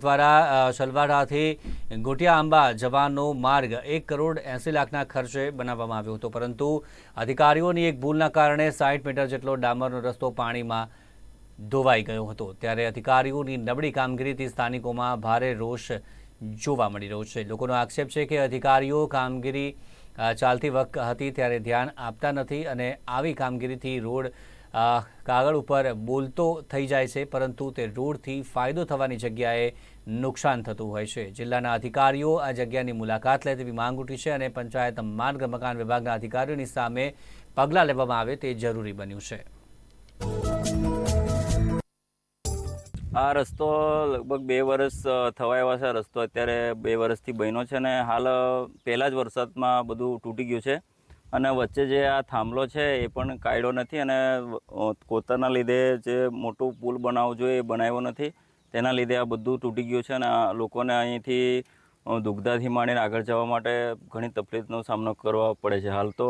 દ્વારા સલવાડાથી ગોટિયા આંબા જવાનો માર્ગ 1 કરોડ 80 લાખના ખર્ચે બનાવવામાં આવ્યો હતો, પરંતુ અધિકારીઓની એક ભૂલના કારણે 60 મીટર જેટલો ડામરનો રસ્તો પાણીમાં ધોવાઈ ગયો હતો। ત્યારે અધિકારીઓની નબળી કામગીરીથી સ્થાનિકોમાં ભારે રોષ જોવા મળી રહ્યો છે। લોકોનો આક્ષેપ છે કે અધિકારીઓ કામગીરી ચાલતી હતી ત્યારે ધ્યાન આપતા નથી અને આવી કામગીરીથી રોડ કાગળ ઉપર બોલતો થઈ જાય છે, પરંતુ તે રોડથી ફાયદો થવાની જગ્યાએ નુકસાન થતું હોય છે। જિલ્લાના અધિકારીઓ આ જગ્યાની મુલાકાત લે તેવી માંગ ઉઠી છે અને પંચાયત માર્ગ મકાન વિભાગના અધિકારીઓની સામે પગલાં લેવામાં આવે તે જરૂરી બન્યું છે। આ રસ્તો લગભગ 2 વર્ષ થવા આવ્યા છે। રસ્તો અત્યારે 2 વર્ષથી બન્યો છે અને હાલ પહેલા જ વરસાદમાં બધું તૂટી ગયું છે અને વચ્ચે જે આ થાંભલો છે એ પણ કાઢ્યો નથી અને કોતરના લીધે જે મોટું પુલ બનાવવો જોઈએ એ બનાવ્યો નથી, તેના લીધે આ બધું તૂટી ગયું છે અને લોકોને અહીંથી દુગધાથી માંડીને આગળ જવા માટે ઘણી તકલીફનો સામનો કરવો પડે છે। હાલ તો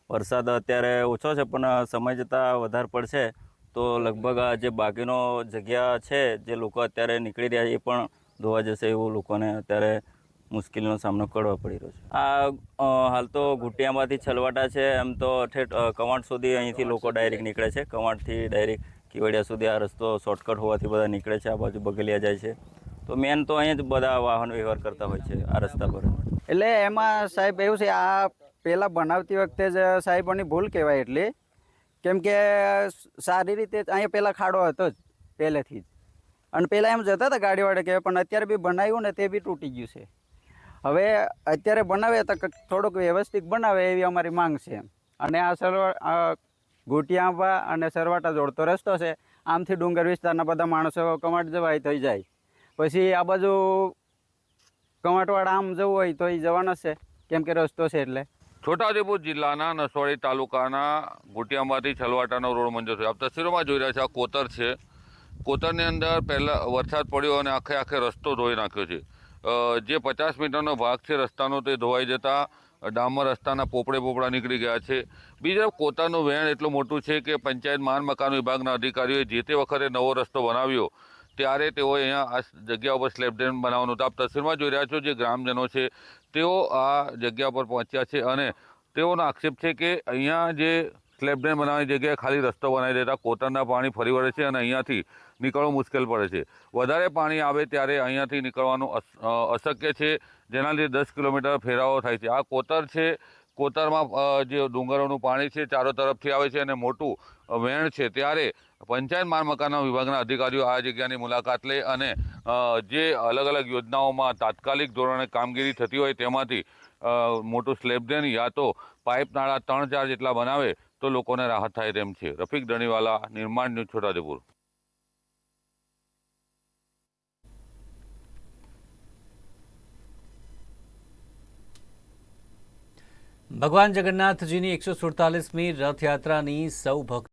વરસાદ અત્યારે ઓછો છે પણ સમય જતાં વધારે પડશે તો લગભગ આ જે બાકીનો જગ્યા છે જે લોકો અત્યારે નીકળી રહ્યા છે એ પણ ધોવા જશે એવું લોકોને અત્યારે મુશ્કેલીનો સામનો કરવો પડી રહ્યો છે। આ હાલ તો ઘુટિયામાંથી છલવાટા છે, એમ તો ઠેઠ કવાંટ સુધી અહીંથી લોકો ડાયરેક્ટ નીકળે છે। કવાંટથી ડાયરેક્ટ કેવડિયા સુધી આ રસ્તો શોર્ટકટ હોવાથી બધા નીકળે છે, આ બાજુ બગલિયા જાય છે, તો મેન તો અહીં જ બધા વાહન વ્યવહાર કરતા હોય છે આ રસ્તા પર। એટલે એમાં સાહેબ એવું છે, આ પહેલાં બનાવતી વખતે જ સાહેબોની ભૂલ કહેવાય, એટલે કેમ કે સારી રીતે અહીંયા પહેલાં ખાડો હતો જ પહેલેથી જ, અને પહેલાં એમ જતા હતા ગાડીવાળા કહેવાય, પણ અત્યારે બી બનાવ્યું ને તે બી તૂટી ગયું છે। હવે અત્યારે બનાવે તો થોડુંક વ્યવસ્થિત બનાવે એવી અમારી માંગ છે। અને આ ઘોટિયાંબા અને સરવાટા જોડતો રસ્તો છે, આમથી ડુંગર વિસ્તારના બધા માણસો કમાટ જવાય થઈ જાય, પછી આ બાજુ કમાટવાળા આમ જવું હોય તો એ જવાના છે કેમ કે રસ્તો છે એટલે। છોટાઉદેપુર જિલ્લાના નસવાડી તાલુકાના ઘોટિયાંબાથી છલવાટાનો રોડ મંજૂર થયો। આપ તસવીરોમાં જોઈ રહ્યા છો, આ કોતર છે। કોતરની અંદર પહેલાં વરસાદ પડ્યો અને આખે રસ્તો ધોઈ નાખ્યો છે। જે 50 મીટરનો ભાગ છે રસ્તાનો તે ધોવાઈ જતાં ડામર રસ્તાના પોપડા નીકળી ગયા છે। બીજા કોતરનું વહેણ એટલું મોટું છે કે પંચાયત માર્ગ મકાન વિભાગના અધિકારીઓએ જે તે વખતે નવો રસ્તો બનાવ્યો ત્યારે તેઓએ અહીંયા આ જગ્યા ઉપર સ્લેબ ડ્રેન બનાવવાનું હતું। આપ તસવીરમાં જોઈ રહ્યા છો, જે ગ્રામજનો છે તેઓ આ જગ્યા પર પહોંચ્યા છે અને તેઓનો આક્ષેપ છે કે અહીંયા જે સ્લેબ ડ્રેન બનાવવાની જગ્યાએ ખાલી રસ્તો બનાવી દેતા કોતરના પાણી ફરી વળે છે અને અહીંયાથી નીકળવું મુશ્કેલ પડે છે। વધારે પાણી આવે ત્યારે અહીંયાથી નીકળવાનું અશક્ય છે, જેના લીધે 10 કિલોમીટર ફેરાવો થાય છે। આ કોતર છે, કોતરમાં જે ડુંગરોનું પાણી છે ચારો તરફથી આવે છે અને મોટું વહેણ છે, ત્યારે પંચાયત માર્ગ મકાન વિભાગના અધિકારીઓ આ જગ્યાની મુલાકાત લે અને જે અલગ અલગ યોજનાઓમાં તાત્કાલિક ધોરણે કામગીરી થતી હોય તેમાંથી મોટું સ્લેબ ડ્રેન યા તો પાઇપ નાળા 3-4 જેટલા બનાવે તો લોકોને રાહત થાય તેમ છે। રફીક ધણીવાલા, નિર્માણ ન્યૂઝ, છોટાઉદેપુર। ભગવાન જગન્નાથજીની 147મી રથયાત્રાની સૌ ભક્તો